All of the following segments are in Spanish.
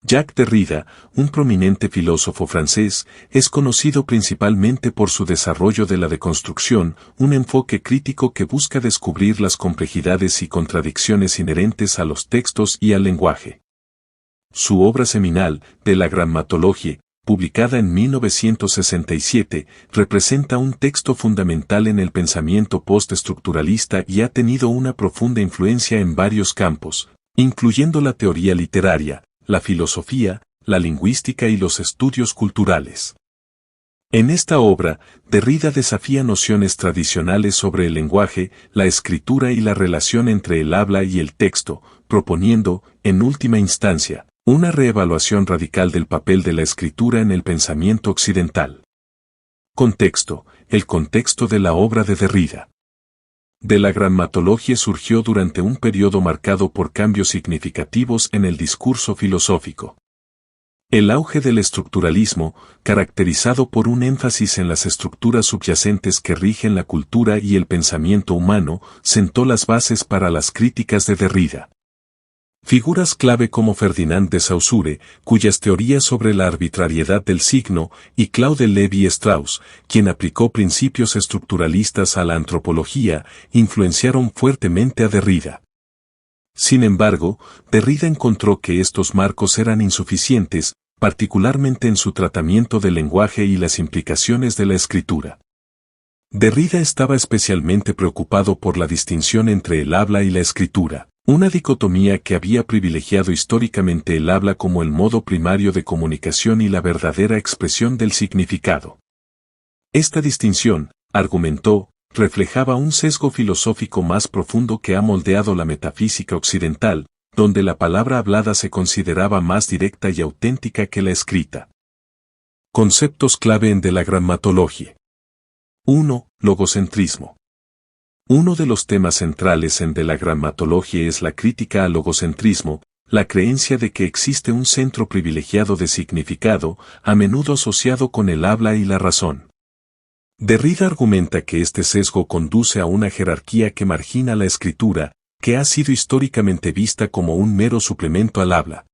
Jacques Derrida, un prominente filósofo francés, es conocido principalmente por su desarrollo de la deconstrucción, un enfoque crítico que busca descubrir las complejidades y contradicciones inherentes a los textos y al lenguaje. Su obra seminal, De la Grammatologie, publicada en 1967, representa un texto fundamental en el pensamiento postestructuralista y ha tenido una profunda influencia en varios campos, incluyendo la teoría literaria, la filosofía, la lingüística y los estudios culturales. En esta obra, Derrida desafía nociones tradicionales sobre el lenguaje, la escritura y la relación entre el habla y el texto, proponiendo, en última instancia, una reevaluación radical del papel de la escritura en el pensamiento occidental. Contexto: el contexto de la obra de Derrida. De la Grammatologie surgió durante un periodo marcado por cambios significativos en el discurso filosófico. El auge del estructuralismo, caracterizado por un énfasis en las estructuras subyacentes que rigen la cultura y el pensamiento humano, sentó las bases para las críticas de Derrida. Figuras clave como Ferdinand de Saussure, cuyas teorías sobre la arbitrariedad del signo, y Claude Lévi-Strauss, quien aplicó principios estructuralistas a la antropología, influenciaron fuertemente a Derrida. Sin embargo, Derrida encontró que estos marcos eran insuficientes, particularmente en su tratamiento del lenguaje y las implicaciones de la escritura. Derrida estaba especialmente preocupado por la distinción entre el habla y la escritura, una dicotomía que había privilegiado históricamente el habla como el modo primario de comunicación y la verdadera expresión del significado. Esta distinción, argumentó, reflejaba un sesgo filosófico más profundo que ha moldeado la metafísica occidental, donde la palabra hablada se consideraba más directa y auténtica que la escrita. Conceptos clave en De la Grammatologie. 1. Logocentrismo. Uno de los temas centrales en De la Grammatologie es la crítica al logocentrismo, la creencia de que existe un centro privilegiado de significado, a menudo asociado con el habla y la razón. Derrida argumenta que este sesgo conduce a una jerarquía que margina la escritura, que ha sido históricamente vista como un mero suplemento al habla.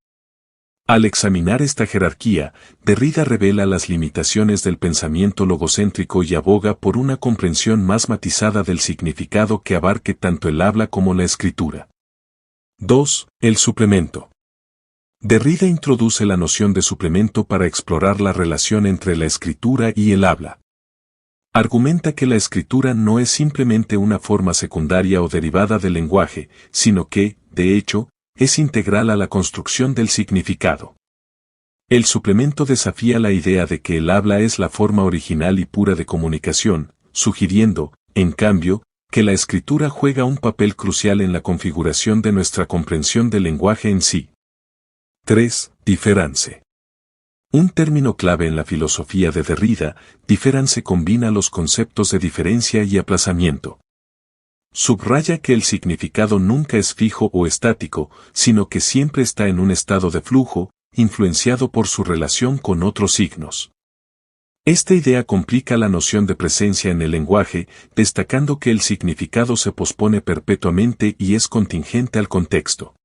Al examinar esta jerarquía, Derrida revela las limitaciones del pensamiento logocéntrico y aboga por una comprensión más matizada del significado que abarque tanto el habla como la escritura. 2. El suplemento. Derrida introduce la noción de suplemento para explorar la relación entre la escritura y el habla. Argumenta que la escritura no es simplemente una forma secundaria o derivada del lenguaje, sino que, de hecho, es integral a la construcción del significado. El suplemento desafía la idea de que el habla es la forma original y pura de comunicación, sugiriendo, en cambio, que la escritura juega un papel crucial en la configuración de nuestra comprensión del lenguaje en sí. 3. Diferance. Un término clave en la filosofía de Derrida, diferance combina los conceptos de diferencia y aplazamiento. Subraya que el significado nunca es fijo o estático, sino que siempre está en un estado de flujo, influenciado por su relación con otros signos. Esta idea complica la noción de presencia en el lenguaje, destacando que el significado se pospone perpetuamente y es contingente al contexto.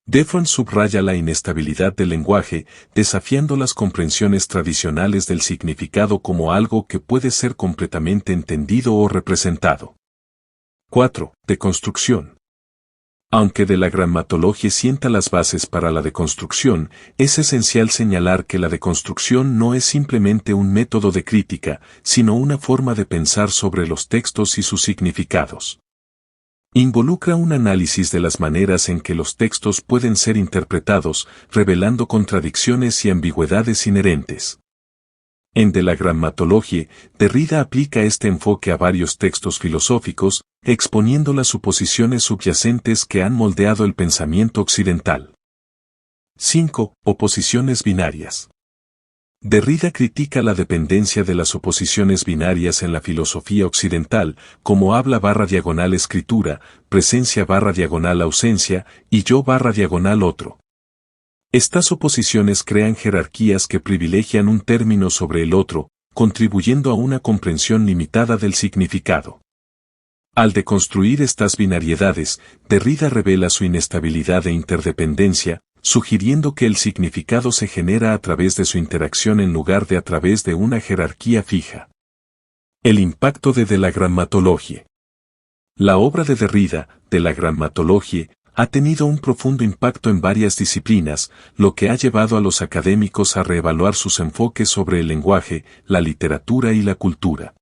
Defron subraya la inestabilidad del lenguaje, desafiando las comprensiones tradicionales del significado como algo que puede ser completamente entendido o representado. 4. Deconstrucción. Aunque De la Grammatologie sienta las bases para la deconstrucción, es esencial señalar que la deconstrucción no es simplemente un método de crítica, sino una forma de pensar sobre los textos y sus significados. Involucra un análisis de las maneras en que los textos pueden ser interpretados, revelando contradicciones y ambigüedades inherentes. En De la Grammatologie, Derrida aplica este enfoque a varios textos filosóficos, exponiendo las suposiciones subyacentes que han moldeado el pensamiento occidental. 5. Oposiciones binarias. Derrida critica la dependencia de las oposiciones binarias en la filosofía occidental, como habla/escritura, presencia/ausencia, y yo/otro. Estas oposiciones crean jerarquías que privilegian un término sobre el otro, contribuyendo a una comprensión limitada del significado. Al deconstruir estas binariedades, Derrida revela su inestabilidad e interdependencia, sugiriendo que el significado se genera a través de su interacción en lugar de a través de una jerarquía fija. El impacto de la grammatología. La obra de Derrida, de la grammatología, ha tenido un profundo impacto en varias disciplinas, lo que ha llevado a los académicos a reevaluar sus enfoques sobre el lenguaje, la literatura y la cultura.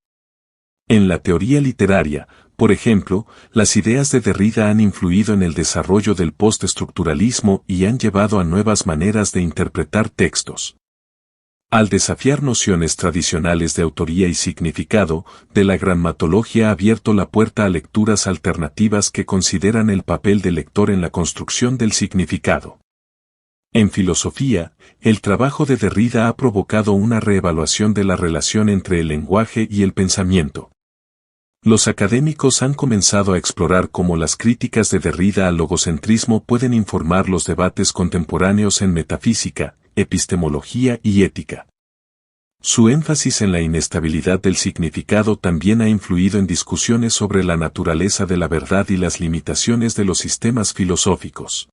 En la teoría literaria, por ejemplo, las ideas de Derrida han influido en el desarrollo del postestructuralismo y han llevado a nuevas maneras de interpretar textos. Al desafiar nociones tradicionales de autoría y significado, de la grammatología ha abierto la puerta a lecturas alternativas que consideran el papel del lector en la construcción del significado. En filosofía, el trabajo de Derrida ha provocado una reevaluación de la relación entre el lenguaje y el pensamiento. Los académicos han comenzado a explorar cómo las críticas de Derrida al logocentrismo pueden informar los debates contemporáneos en metafísica, epistemología y ética. Su énfasis en la inestabilidad del significado también ha influido en discusiones sobre la naturaleza de la verdad y las limitaciones de los sistemas filosóficos.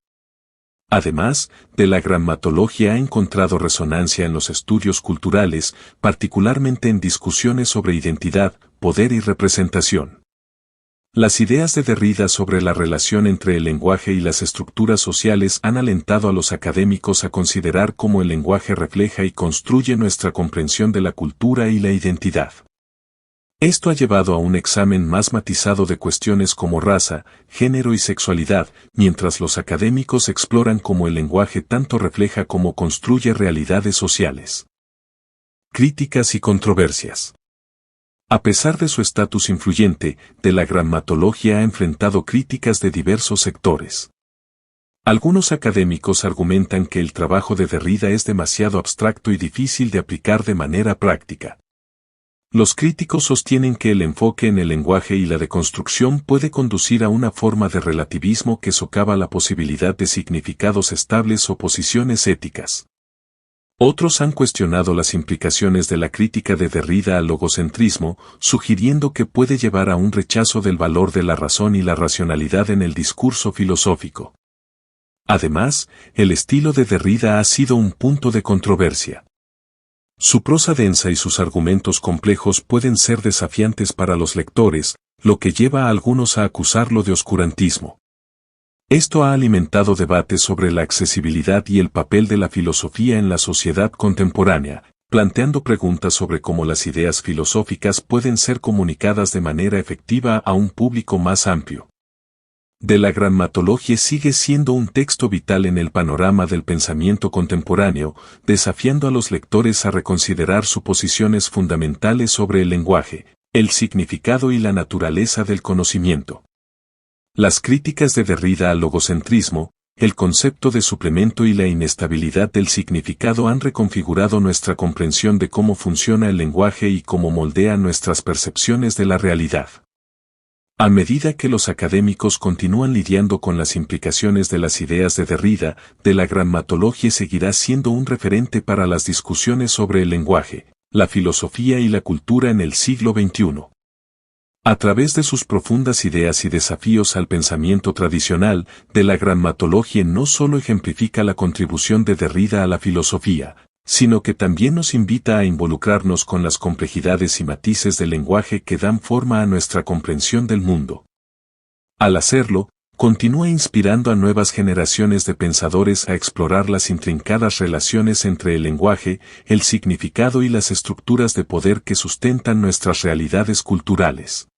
Además, de la grammatología ha encontrado resonancia en los estudios culturales, particularmente en discusiones sobre identidad, poder y representación. Las ideas de Derrida sobre la relación entre el lenguaje y las estructuras sociales han alentado a los académicos a considerar cómo el lenguaje refleja y construye nuestra comprensión de la cultura y la identidad. Esto ha llevado a un examen más matizado de cuestiones como raza, género y sexualidad, mientras los académicos exploran cómo el lenguaje tanto refleja como construye realidades sociales. Críticas y controversias. A pesar de su estatus influyente, de la grammatología ha enfrentado críticas de diversos sectores. Algunos académicos argumentan que el trabajo de Derrida es demasiado abstracto y difícil de aplicar de manera práctica. Los críticos sostienen que el enfoque en el lenguaje y la deconstrucción puede conducir a una forma de relativismo que socava la posibilidad de significados estables o posiciones éticas. Otros han cuestionado las implicaciones de la crítica de Derrida al logocentrismo, sugiriendo que puede llevar a un rechazo del valor de la razón y la racionalidad en el discurso filosófico. Además, el estilo de Derrida ha sido un punto de controversia. Su prosa densa y sus argumentos complejos pueden ser desafiantes para los lectores, lo que lleva a algunos a acusarlo de oscurantismo. Esto ha alimentado debates sobre la accesibilidad y el papel de la filosofía en la sociedad contemporánea, planteando preguntas sobre cómo las ideas filosóficas pueden ser comunicadas de manera efectiva a un público más amplio. De la grammatología sigue siendo un texto vital en el panorama del pensamiento contemporáneo, desafiando a los lectores a reconsiderar sus posiciones fundamentales sobre el lenguaje, el significado y la naturaleza del conocimiento. Las críticas de Derrida al logocentrismo, el concepto de suplemento y la inestabilidad del significado han reconfigurado nuestra comprensión de cómo funciona el lenguaje y cómo moldea nuestras percepciones de la realidad. A medida que los académicos continúan lidiando con las implicaciones de las ideas de Derrida, de la grammatología seguirá siendo un referente para las discusiones sobre el lenguaje, la filosofía y la cultura en el siglo XXI. A través de sus profundas ideas y desafíos al pensamiento tradicional, de la grammatología no solo ejemplifica la contribución de Derrida a la filosofía, sino que también nos invita a involucrarnos con las complejidades y matices del lenguaje que dan forma a nuestra comprensión del mundo. Al hacerlo, continúa inspirando a nuevas generaciones de pensadores a explorar las intrincadas relaciones entre el lenguaje, el significado y las estructuras de poder que sustentan nuestras realidades culturales.